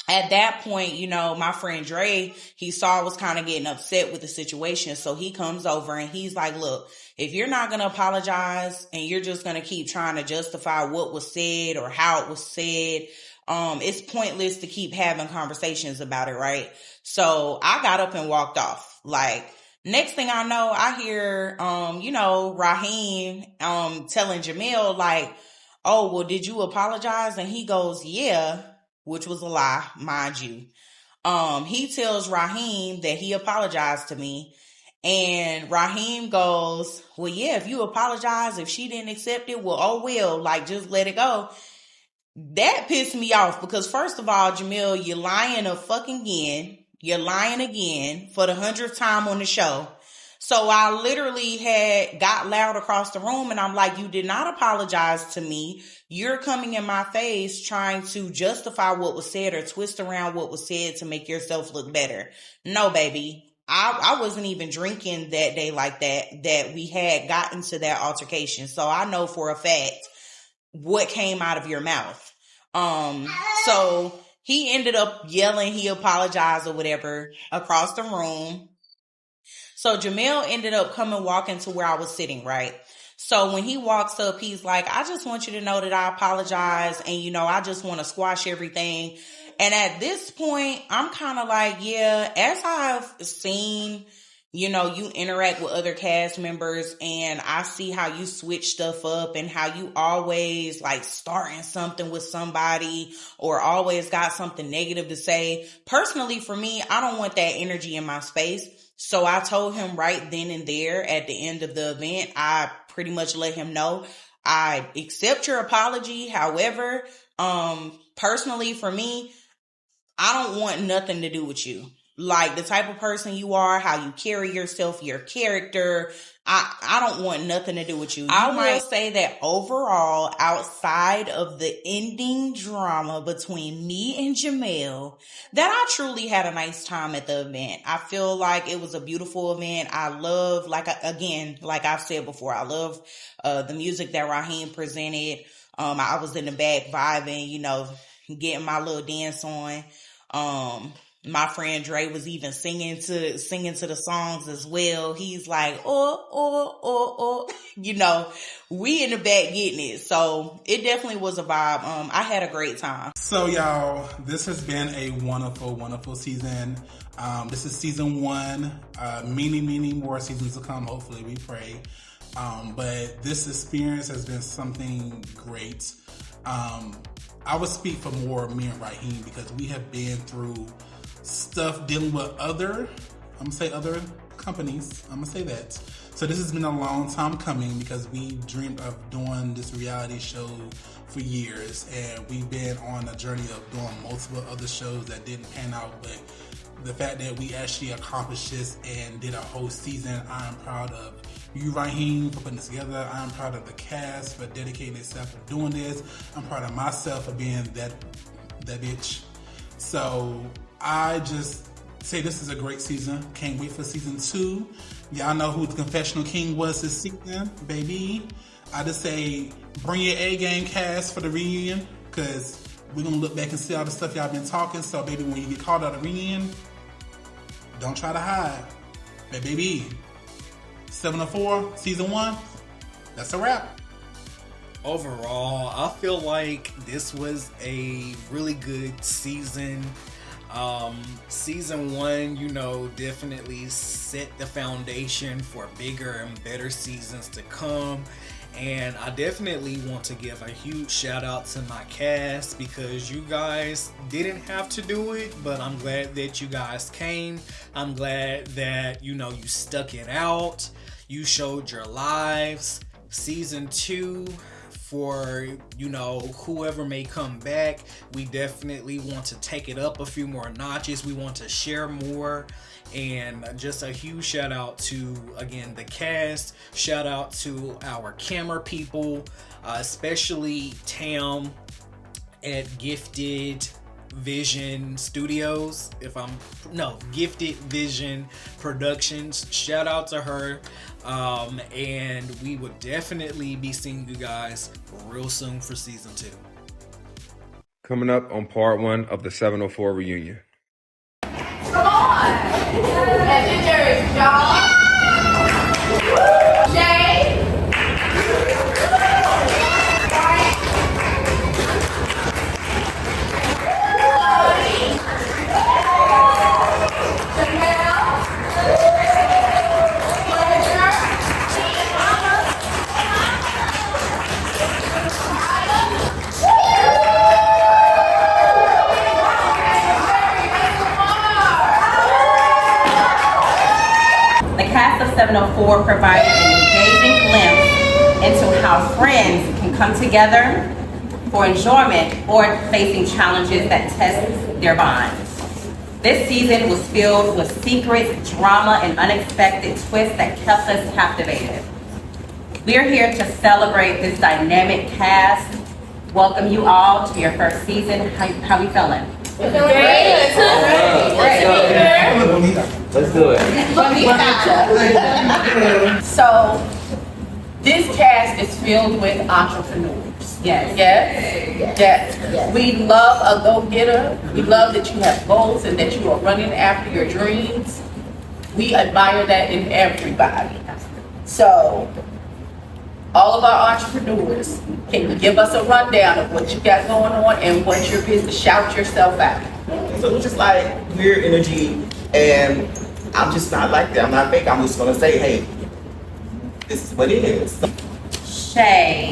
At that point, my friend Dre, he saw I was kind of getting upset with the situation. So he comes over and he's like, look, if you're not going to apologize and you're just going to keep trying to justify what was said or how it was said, it's pointless to keep having conversations about it, right? So I got up and walked off. Like, next thing I know, I hear, Raheem telling Jamil, like, oh, well, did you apologize? And he goes, yeah. Which was a lie, mind you. He tells Raheem that he apologized to me. And Raheem goes, well, yeah, if you apologize, if she didn't accept it, well, oh, well, like, just let it go. That pissed me off because, first of all, Jamil, you're lying again. You're lying again for the 100th time on the show. So I literally got loud across the room and I'm like, you did not apologize to me. You're coming in my face trying to justify what was said or twist around what was said to make yourself look better. No, baby. I wasn't even drinking that day like that we had gotten to that altercation. So I know for a fact what came out of your mouth. So he ended up yelling, he apologized or whatever across the room. So Jamil ended up walking to where I was sitting, right? So when he walks up, he's like, I just want you to know that I apologize. And, I just want to squash everything. And at this point, I'm kind of like, yeah, as I've seen, you interact with other cast members and I see how you switch stuff up and how you always like starting something with somebody or always got something negative to say. Personally, for me, I don't want that energy in my space. So I told him right then and there at the end of the event, I pretty much let him know I accept your apology. However, personally for me, I don't want nothing to do with you. Like the type of person you are, how you carry yourself, your character. I don't want nothing to do with you. I will say that overall, outside of the ending drama between me and Jamil, that I truly had a nice time at the event. I feel like it was a beautiful event. I love, like I've said before, I love the music that Raheem presented. I was in the back vibing, getting my little dance on. My friend Dre was even singing to the songs as well. He's like, we in the back getting it. So it definitely was a vibe. I had a great time. So y'all, this has been a wonderful, wonderful season. This is season 1. Many more seasons to come. Hopefully, we pray. But this experience has been something great. I would speak for more me and Raheem because we have been through stuff dealing with other companies. I'm gonna say that. So this has been a long time coming because we dreamed of doing this reality show for years, and we've been on a journey of doing multiple other shows that didn't pan out. But the fact that we actually accomplished this and did a whole season, I am proud of you, Raheem, for putting this together. I'm proud of the cast for dedicating themselves to doing this. I'm proud of myself for being that bitch. So I just say this is a great season. Can't wait for season 2. Y'all know who the confessional king was this season, baby. I just say bring your A game cast for the reunion, because we're gonna look back and see all the stuff y'all been talking. So baby, when you get called out of the reunion, don't try to hide. But baby, 704 season 1, that's a wrap. Overall, I feel like this was a really good season. Season 1, you know, definitely set the foundation for bigger and better seasons to come. And I definitely want to give a huge shout out to my cast, because you guys didn't have to do it, but I'm glad that you guys came. I'm glad that, you know, you stuck it out. You showed your lives. Season 2, for, you know, whoever may come back, we definitely want to take it up a few more notches. We want to share more. And just a huge shout out to, again, the cast. Shout out to our camera people, especially Tam at Gifted Vision Studios. Gifted Vision Productions. Shout out to her. And we will definitely be seeing you guys real soon for season 2. Coming up on part 1 of the 704 reunion. Come on! Legendary John. Jay. The cast of 704 provided an engaging glimpse into how friends can come together for enjoyment or facing challenges that test their bonds. This season was filled with secrets, drama, and unexpected twists that kept us captivated. We're here to celebrate this dynamic cast. Welcome you all to your first season. How we feeling? Great. Let's do it. So, this cast is filled with entrepreneurs. Yes. Yes. We love a go-getter. We love that you have goals and that you are running after your dreams. We admire that in everybody. So, all of our entrepreneurs, can you give us a rundown of what you got going on and what your business? Shout yourself out. So it's just like weird energy, and I'm just not like that. I'm not fake. I'm just gonna say, hey, this is what it is. Shay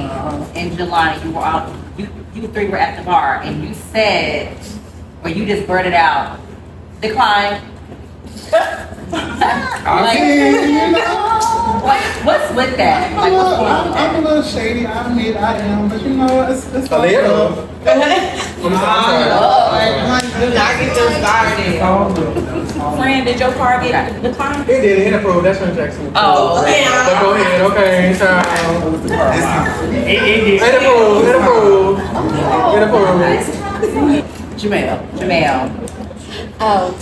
and Jelani, you were out. You three were at the bar, and you said, or you just blurted out, decline. What's with that? Like, what's going on? I'm a little shady, I admit I am, but you know, it's a little. Not get them started. Friend, did your car get declined? It did. It approved. That's from Jackson. Oh, okay. But go ahead. Okay, child. It approved. Jamel. Oh.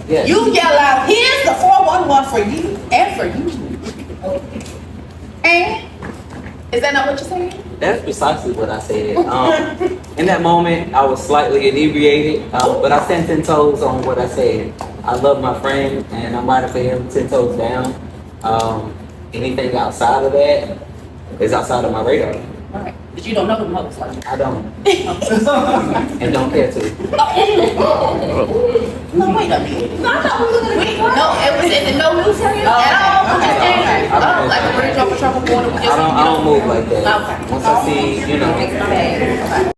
Yes. You yell out, here's the 411 for you and for you. And is that not what you're saying? That's precisely what I said. In that moment, I was slightly inebriated, but I stand 10 toes on what I said. I love my friend, and I'm riding for him 10 toes down. Anything outside of that is outside of my radar. Right. But you don't know who the host like. I don't. And don't care to. No, wait a minute. No, it was in the no news at all. Okay. Like a bridge over troubled water. I don't move like that. Okay. Once I see, you know.